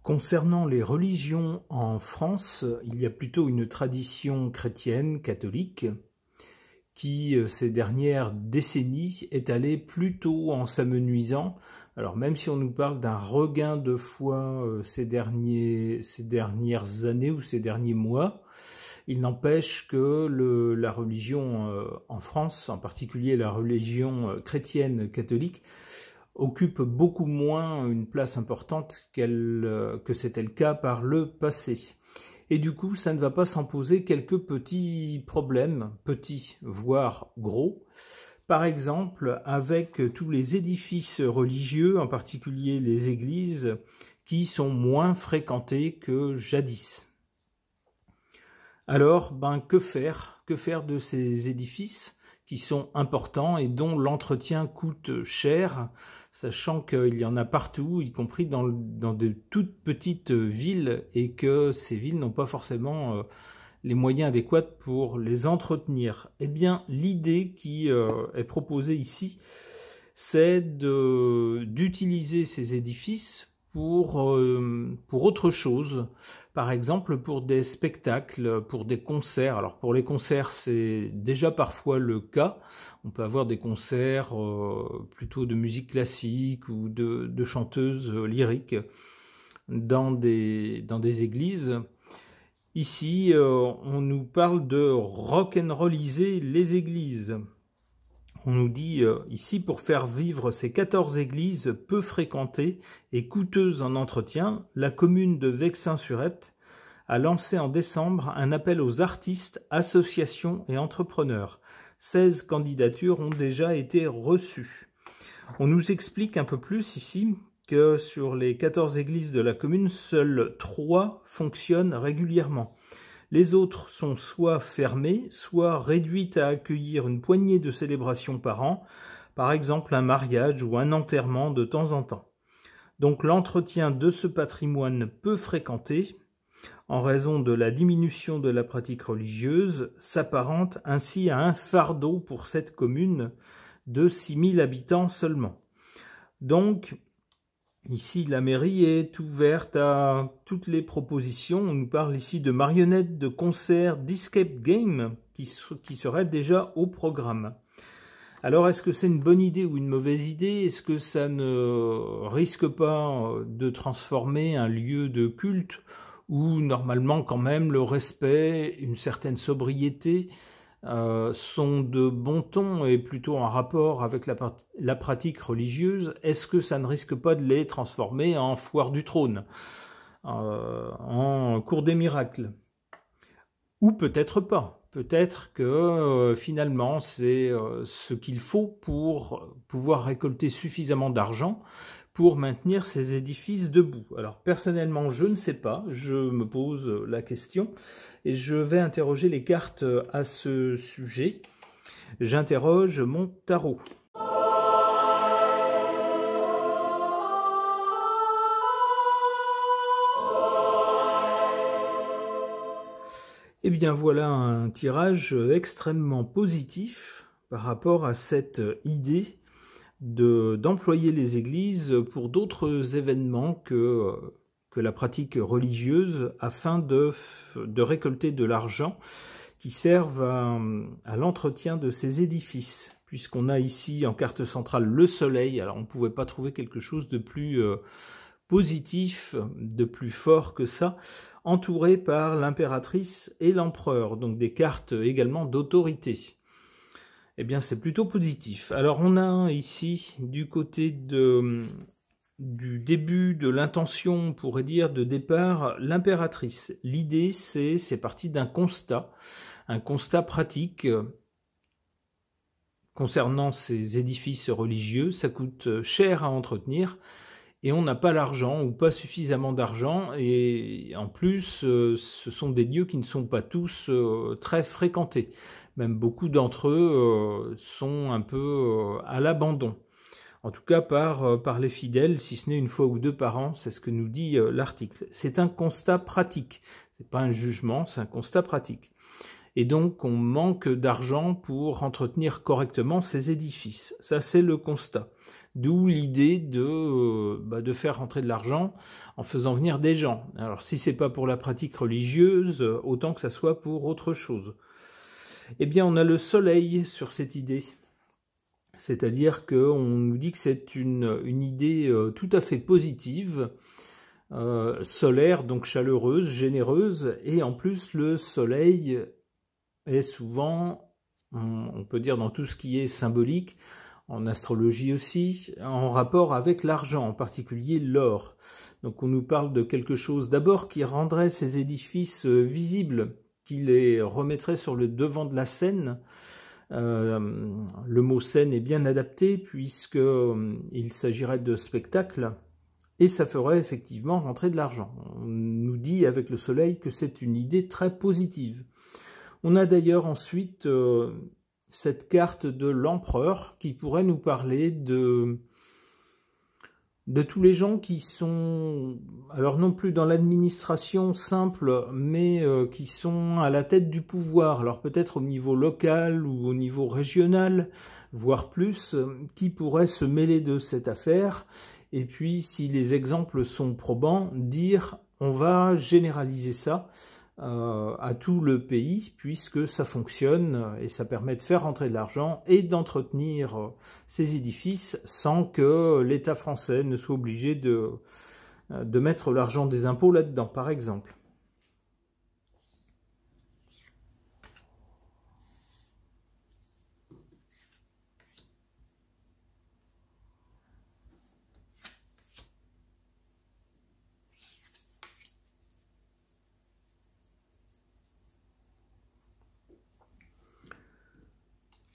Concernant les religions en France, il y a plutôt une tradition chrétienne, catholique, qui, ces dernières décennies, est allée plutôt en s'amenuisant. Alors même si on nous parle d'un regain de foi ces dernières années ou ces derniers mois, il n'empêche que la religion en France, en particulier la religion chrétienne catholique, occupe beaucoup moins une place importante que c'était le cas par le passé. Et du coup, ça ne va pas sans poser quelques petits problèmes, petits voire gros. Par exemple, avec tous les édifices religieux, en particulier les églises, qui sont moins fréquentés que jadis. Alors, que faire? Que faire de ces édifices qui sont importants et dont l'entretien coûte cher, sachant qu'il y en a partout, y compris dans de toutes petites villes, et que ces villes n'ont pas forcément les moyens adéquats pour les entretenir. Eh bien, l'idée qui est proposée ici, c'est d'utiliser ces édifices pour autre chose, par exemple pour des spectacles, pour des concerts. Alors pour les concerts, c'est déjà parfois le cas. On peut avoir des concerts plutôt de musique classique ou de chanteuses lyriques dans des églises. Ici, on nous parle de rock'n'rolliser les églises. On nous dit ici, pour faire vivre ces 14 églises peu fréquentées et coûteuses en entretien, la commune de Vexin-sur-Epte a lancé en décembre un appel aux artistes, associations et entrepreneurs. 16 candidatures ont déjà été reçues. On nous explique un peu plus ici que sur les 14 églises de la commune, seules 3 fonctionnent régulièrement. Les autres sont soit fermées, soit réduites à accueillir une poignée de célébrations par an, par exemple un mariage ou un enterrement de temps en temps. Donc l'entretien de ce patrimoine peu fréquenté, en raison de la diminution de la pratique religieuse, s'apparente ainsi à un fardeau pour cette commune de 6000 habitants seulement. Donc, ici, la mairie est ouverte à toutes les propositions. On nous parle ici de marionnettes, de concerts, d'escape game qui seraient déjà au programme. Alors, est-ce que c'est une bonne idée ou une mauvaise idée? Est-ce que ça ne risque pas de transformer un lieu de culte où, normalement, quand même, le respect, une certaine sobriété sont de bon ton et plutôt en rapport avec la pratique religieuse? Est-ce que ça ne risque pas de les transformer en foire du trône, en cour des miracles? Ou peut-être pas. Peut-être que finalement c'est ce qu'il faut pour pouvoir récolter suffisamment d'argent pour maintenir ces édifices debout. Alors personnellement, je ne sais pas, je me pose la question et je vais interroger les cartes à ce sujet. J'interroge mon tarot. Eh bien voilà un tirage extrêmement positif par rapport à cette idée d'employer les églises pour d'autres événements que la pratique religieuse afin de récolter de l'argent qui servent à l'entretien de ces édifices. Puisqu'on a ici en carte centrale le soleil, alors on ne pouvait pas trouver quelque chose de plus positif, de plus fort que ça, entouré par l'impératrice et l'empereur, donc des cartes également d'autorité. Eh bien, c'est plutôt positif. Alors, on a ici, du côté du début de l'intention, on pourrait dire, de départ, l'impératrice. L'idée, c'est parti d'un constat, un constat pratique concernant ces édifices religieux. Ça coûte cher à entretenir et on n'a pas l'argent ou pas suffisamment d'argent. Et en plus, ce sont des lieux qui ne sont pas tous très fréquentés. Même beaucoup d'entre eux sont un peu à l'abandon. En tout cas par les fidèles, si ce n'est une fois ou deux par an, c'est ce que nous dit l'article. C'est un constat pratique, c'est pas un jugement, c'est un constat pratique. Et donc, on manque d'argent pour entretenir correctement ces édifices. Ça, c'est le constat. D'où l'idée de faire rentrer de l'argent en faisant venir des gens. Alors, si c'est pas pour la pratique religieuse, autant que ça soit pour autre chose. Eh bien, on a le soleil sur cette idée. C'est-à-dire qu'on nous dit que c'est une idée tout à fait positive, solaire, donc chaleureuse, généreuse, et en plus, le soleil est souvent, on peut dire dans tout ce qui est symbolique, en astrologie aussi, en rapport avec l'argent, en particulier l'or. Donc on nous parle de quelque chose d'abord qui rendrait ces édifices visibles, qui les remettrait sur le devant de la scène. Le mot scène est bien adapté puisqu'il s'agirait de spectacle, et ça ferait effectivement rentrer de l'argent. On nous dit avec le soleil que c'est une idée très positive. On a d'ailleurs ensuite cette carte de l'empereur qui pourrait nous parler de tous les gens qui sont, alors non plus dans l'administration simple, mais qui sont à la tête du pouvoir, alors peut-être au niveau local ou au niveau régional, voire plus, qui pourraient se mêler de cette affaire, et puis si les exemples sont probants, dire on va généraliser ça à tout le pays, puisque ça fonctionne et ça permet de faire rentrer de l'argent et d'entretenir ces édifices sans que l'État français ne soit obligé de mettre l'argent des impôts là-dedans, par exemple.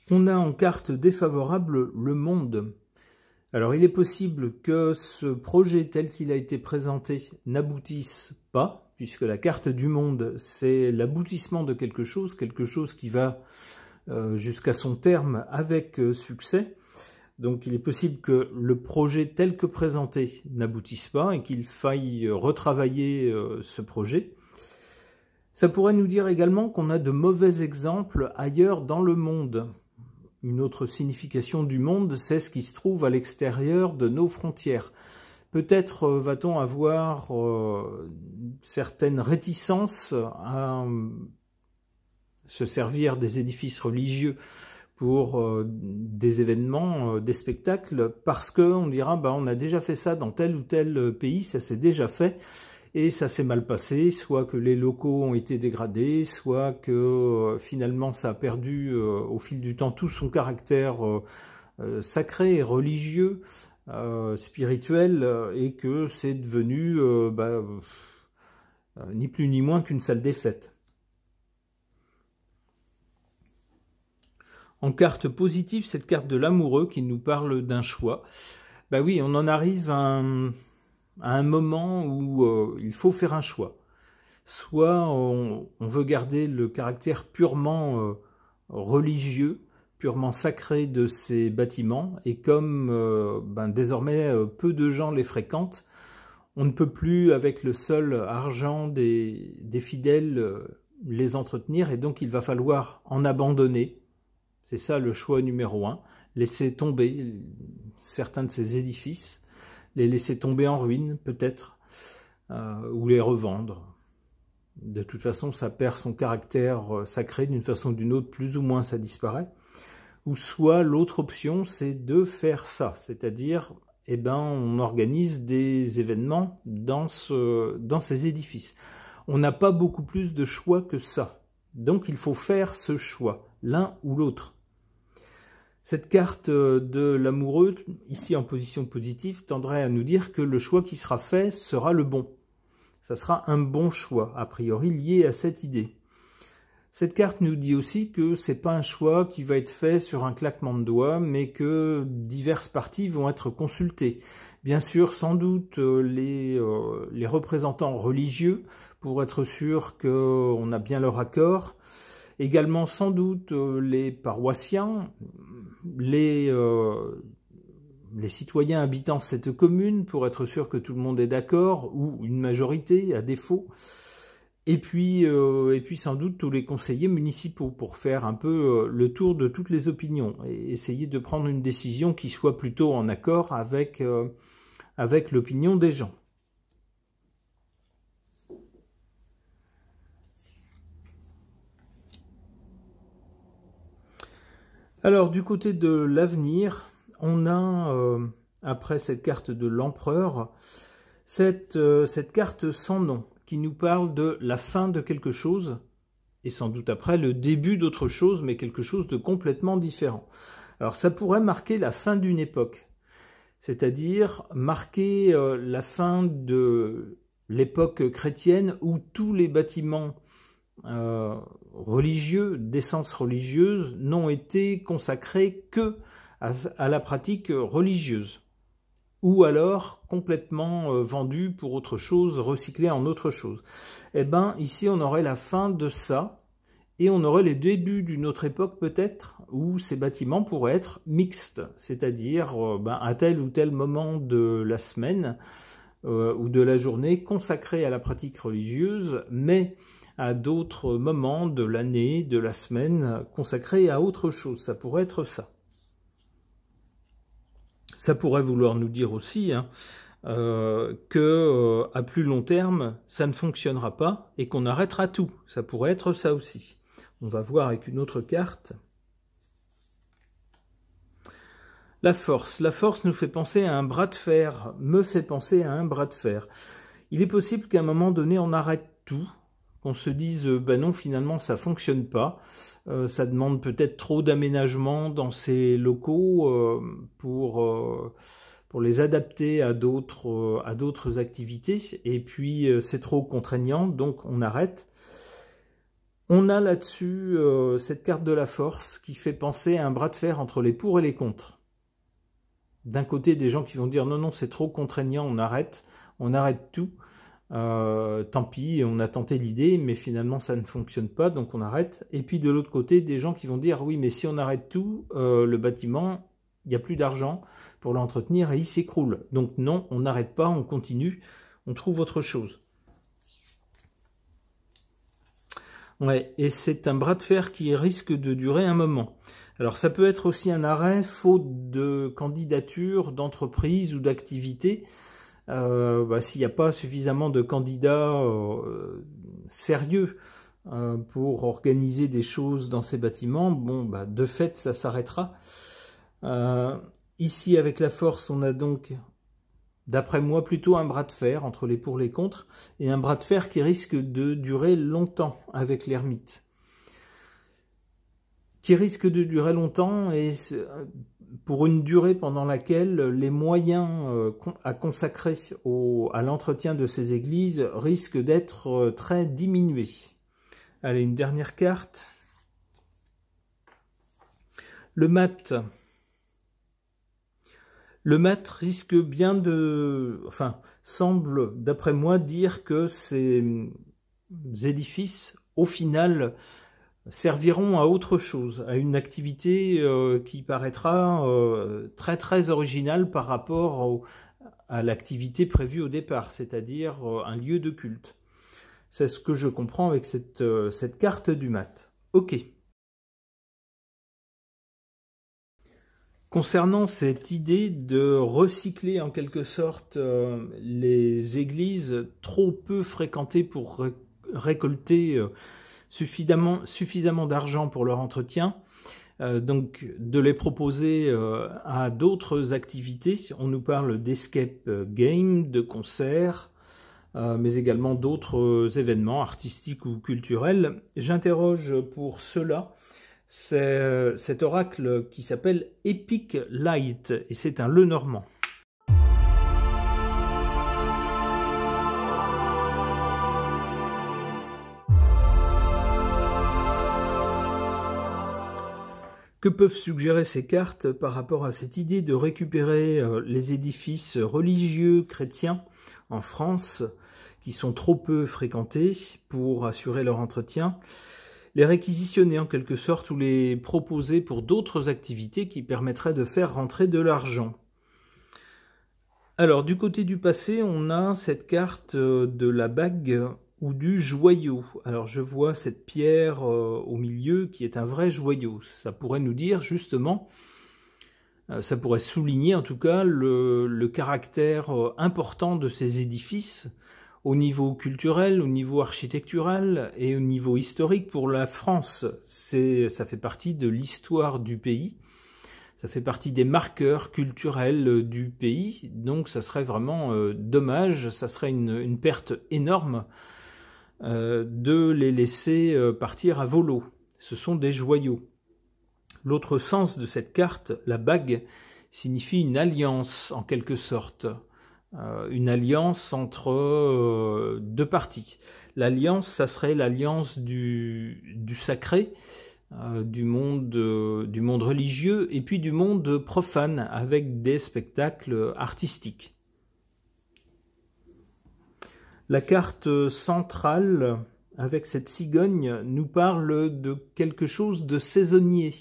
On a en carte défavorable le monde. Alors il est possible que ce projet tel qu'il a été présenté n'aboutisse pas, puisque la carte du monde c'est l'aboutissement de quelque chose qui va jusqu'à son terme avec succès. Donc il est possible que le projet tel que présenté n'aboutisse pas et qu'il faille retravailler ce projet. Ça pourrait nous dire également qu'on a de mauvais exemples ailleurs dans le monde. Une autre signification du monde, c'est ce qui se trouve à l'extérieur de nos frontières. Peut-être va-t-on avoir certaines réticences à se servir des édifices religieux pour des événements, des spectacles, parce qu'on dira on a déjà fait ça dans tel ou tel pays, ça s'est déjà fait, et ça s'est mal passé, soit que les locaux ont été dégradés, soit que finalement ça a perdu au fil du temps tout son caractère sacré, religieux, spirituel, et que c'est devenu ni plus ni moins qu'une salle des fêtes. En carte positive, cette carte de l'amoureux qui nous parle d'un choix. Oui, on en arrive à un moment où il faut faire un choix. Soit on veut garder le caractère purement religieux, purement sacré de ces bâtiments, et comme désormais peu de gens les fréquentent, on ne peut plus avec le seul argent des fidèles les entretenir, et donc il va falloir en abandonner. C'est ça le choix numéro 1, laisser tomber certains de ces édifices, les laisser tomber en ruine peut-être, ou les revendre. De toute façon, ça perd son caractère sacré, d'une façon ou d'une autre, plus ou moins ça disparaît. Ou soit l'autre option, c'est de faire ça, c'est-à-dire, on organise des événements dans ces édifices. On n'a pas beaucoup plus de choix que ça. Donc il faut faire ce choix, l'un ou l'autre. Cette carte de l'amoureux, ici en position positive, tendrait à nous dire que le choix qui sera fait sera le bon. Ça sera un bon choix, a priori lié à cette idée. Cette carte nous dit aussi que ce n'est pas un choix qui va être fait sur un claquement de doigts, mais que diverses parties vont être consultées. Bien sûr, sans doute les représentants religieux, pour être sûr qu'on a bien leur accord. Également sans doute les paroissiens, les citoyens habitant cette commune, pour être sûr que tout le monde est d'accord, ou une majorité à défaut. et puis sans doute tous les conseillers municipaux pour faire un peu le tour de toutes les opinions et essayer de prendre une décision qui soit plutôt en accord avec l'opinion des gens. Alors du côté de l'avenir, on a, après cette carte de l'empereur, cette carte sans nom, qui nous parle de la fin de quelque chose, et sans doute après le début d'autre chose, mais quelque chose de complètement différent. Alors ça pourrait marquer la fin d'une époque, c'est-à-dire marquer la fin de l'époque chrétienne où tous les bâtiments religieux, d'essence religieuse, n'ont été consacrés que à la pratique religieuse, ou alors complètement vendus pour autre chose, recyclés en autre chose. Eh bien, ici, on aurait la fin de ça, et on aurait les débuts d'une autre époque peut-être, où ces bâtiments pourraient être mixtes, c'est-à-dire à tel ou tel moment de la semaine ou de la journée consacrés à la pratique religieuse, mais à d'autres moments de l'année, de la semaine, consacrés à autre chose. Ça pourrait être ça. Ça pourrait vouloir nous dire aussi que à plus long terme, ça ne fonctionnera pas et qu'on arrêtera tout. Ça pourrait être ça aussi. On va voir avec une autre carte. La force. La force nous fait penser à un bras de fer, me fait penser à un bras de fer. Il est possible qu'à un moment donné, on arrête tout, qu'on se dise ben non, finalement ça fonctionne pas, ça demande peut-être trop d'aménagement dans ces locaux pour les adapter à d'autres activités, et puis c'est trop contraignant, donc on arrête. On a là-dessus cette carte de la force qui fait penser à un bras de fer entre les pour et les contre. D'un côté, des gens qui vont dire non, non, c'est trop contraignant, on arrête tout. Tant pis, on a tenté l'idée, mais finalement ça ne fonctionne pas, donc on arrête. Et puis de l'autre côté, des gens qui vont dire oui, mais si on arrête tout, le bâtiment, il n'y a plus d'argent pour l'entretenir et il s'écroule. Donc non, on n'arrête pas, on continue, on trouve autre chose. Ouais, et c'est un bras de fer qui risque de durer un moment. Alors ça peut être aussi un arrêt faute de candidature, d'entreprise ou d'activité. S'il n'y a pas suffisamment de candidats sérieux pour organiser des choses dans ces bâtiments, bon, de fait, ça s'arrêtera. Ici, avec la force, on a donc, d'après moi, plutôt un bras de fer entre les pour et les contre, et un bras de fer qui risque de durer longtemps avec l'ermite. Qui risque de durer longtemps et pour une durée pendant laquelle les moyens à consacrer à l'entretien de ces églises risquent d'être très diminués. Allez, une dernière carte. Le mat. Le mat risque bien de... Enfin, semble, d'après moi, dire que ces édifices, au final, serviront à autre chose, à une activité qui paraîtra très très originale par rapport à l'activité prévue au départ, c'est-à-dire un lieu de culte. C'est ce que je comprends avec cette carte du mat. Ok. Concernant cette idée de recycler en quelque sorte les églises trop peu fréquentées pour récolter suffisamment d'argent pour leur entretien, donc de les proposer à d'autres activités. On nous parle d'escape game, de concerts, mais également d'autres événements artistiques ou culturels. J'interroge pour cela cet oracle qui s'appelle Epic Light, et c'est un Lenormand. Que peuvent suggérer ces cartes par rapport à cette idée de récupérer les édifices religieux chrétiens en France qui sont trop peu fréquentés pour assurer leur entretien, les réquisitionner en quelque sorte ou les proposer pour d'autres activités qui permettraient de faire rentrer de l'argent. Alors du côté du passé, on a cette carte de la bague ou du joyau. Alors je vois cette pierre au milieu qui est un vrai joyau. Ça pourrait nous dire justement, ça pourrait souligner en tout cas le caractère important de ces édifices au niveau culturel, au niveau architectural et au niveau historique pour la France. Ça fait partie de l'histoire du pays, ça fait partie des marqueurs culturels du pays, donc ça serait vraiment dommage, ça serait une perte énorme de les laisser partir à volo. Ce sont des joyaux. L'autre sens de cette carte, la bague, signifie une alliance en quelque sorte. Une alliance entre deux parties. L'alliance, ça serait l'alliance du sacré, du monde religieux, et puis du monde profane, avec des spectacles artistiques. La carte centrale, avec cette cigogne, nous parle de quelque chose de saisonnier,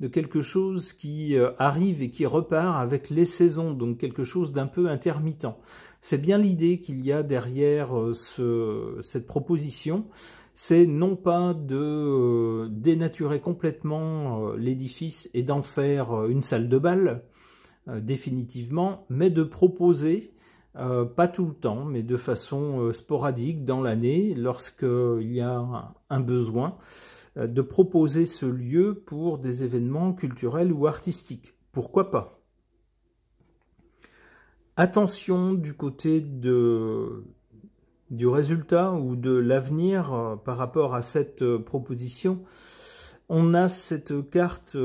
de quelque chose qui arrive et qui repart avec les saisons, donc quelque chose d'un peu intermittent. C'est bien l'idée qu'il y a derrière cette proposition, c'est non pas de dénaturer complètement l'édifice et d'en faire une salle de bal, définitivement, mais de proposer, pas tout le temps, mais de façon sporadique dans l'année, lorsqu'il y a un besoin, de proposer ce lieu pour des événements culturels ou artistiques. Pourquoi pas? Attention du côté du résultat ou de l'avenir par rapport à cette proposition. On a cette carte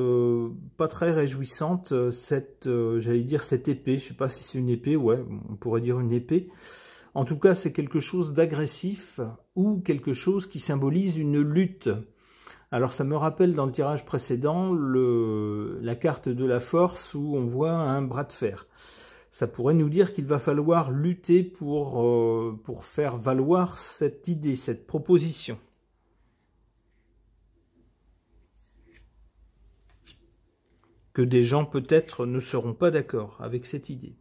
pas très réjouissante, j'allais dire cette épée, je ne sais pas si c'est une épée, ouais, on pourrait dire une épée. En tout cas, c'est quelque chose d'agressif ou quelque chose qui symbolise une lutte. Alors ça me rappelle dans le tirage précédent la carte de la force où on voit un bras de fer. Ça pourrait nous dire qu'il va falloir lutter pour faire valoir cette idée, cette proposition. Que des gens peut-être ne seront pas d'accord avec cette idée.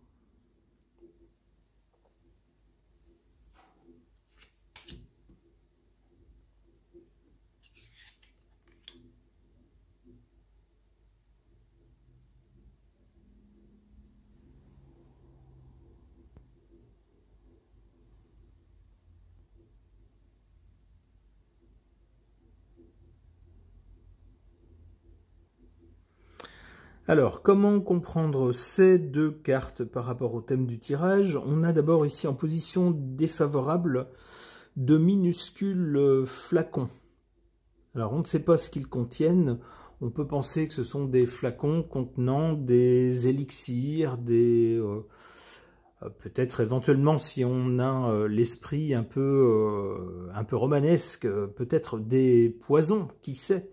Alors, comment comprendre ces deux cartes par rapport au thème du tirage? On a d'abord ici en position défavorable de minuscules flacons. Alors, on ne sait pas ce qu'ils contiennent. On peut penser que ce sont des flacons contenant des élixirs, peut-être éventuellement, si on a l'esprit un peu romanesque, peut-être des poisons, qui sait.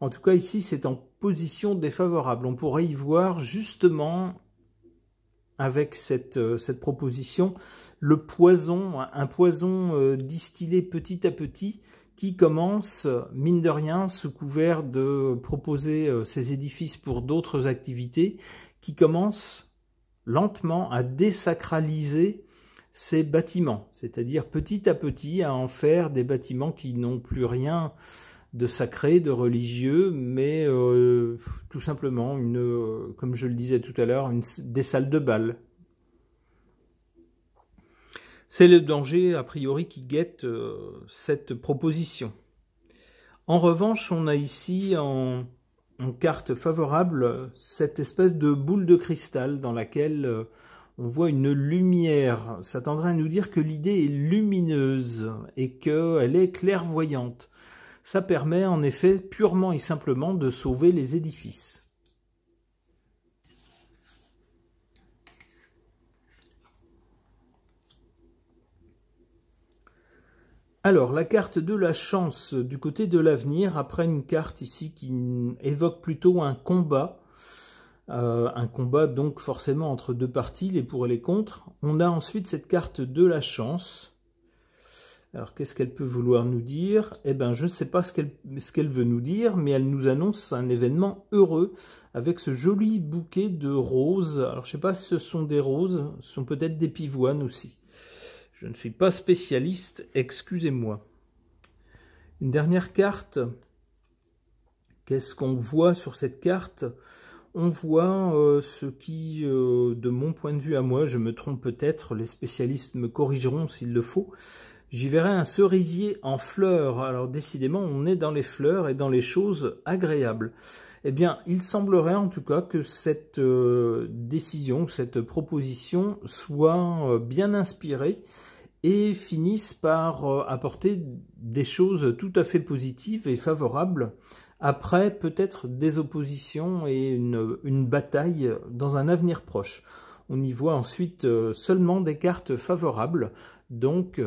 En tout cas, ici, c'est en position défavorable. On pourrait y voir justement, avec cette proposition, le poison, un poison distillé petit à petit, qui commence, mine de rien, sous couvert de proposer ces édifices pour d'autres activités, qui commence lentement à désacraliser ces bâtiments, c'est-à-dire petit à petit à en faire des bâtiments qui n'ont plus rien de sacré, de religieux, mais tout simplement, comme je le disais tout à l'heure, des salles de bal. C'est le danger, a priori, qui guette cette proposition. En revanche, on a ici, en carte favorable, cette espèce de boule de cristal dans laquelle on voit une lumière. Ça tendrait à nous dire que l'idée est lumineuse et qu'elle est clairvoyante. Ça permet en effet purement et simplement de sauver les édifices. Alors, la carte de la chance du côté de l'avenir, après une carte ici qui évoque plutôt un combat donc forcément entre deux parties, les pour et les contre. On a ensuite cette carte de la chance. Alors, qu'est-ce qu'elle peut vouloir nous dire? Eh bien, je ne sais pas ce qu'elle veut nous dire, mais elle nous annonce un événement heureux avec ce joli bouquet de roses. Alors, je ne sais pas si ce sont des roses, ce sont peut-être des pivoines aussi. Je ne suis pas spécialiste, excusez-moi. Une dernière carte. Qu'est-ce qu'on voit sur cette carte? On voit ce qui, de mon point de vue à moi, je me trompe peut-être, les spécialistes me corrigeront s'il le faut, j'y verrai un cerisier en fleurs. Alors décidément, on est dans les fleurs et dans les choses agréables. Eh bien, il semblerait en tout cas que cette décision, cette proposition soit bien inspirée et finisse par apporter des choses tout à fait positives et favorables, après peut-être des oppositions et une bataille dans un avenir proche. On y voit ensuite seulement des cartes favorables, donc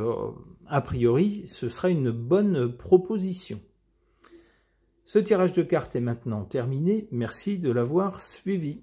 a priori ce sera une bonne proposition. Ce tirage de cartes est maintenant terminé, merci de l'avoir suivi.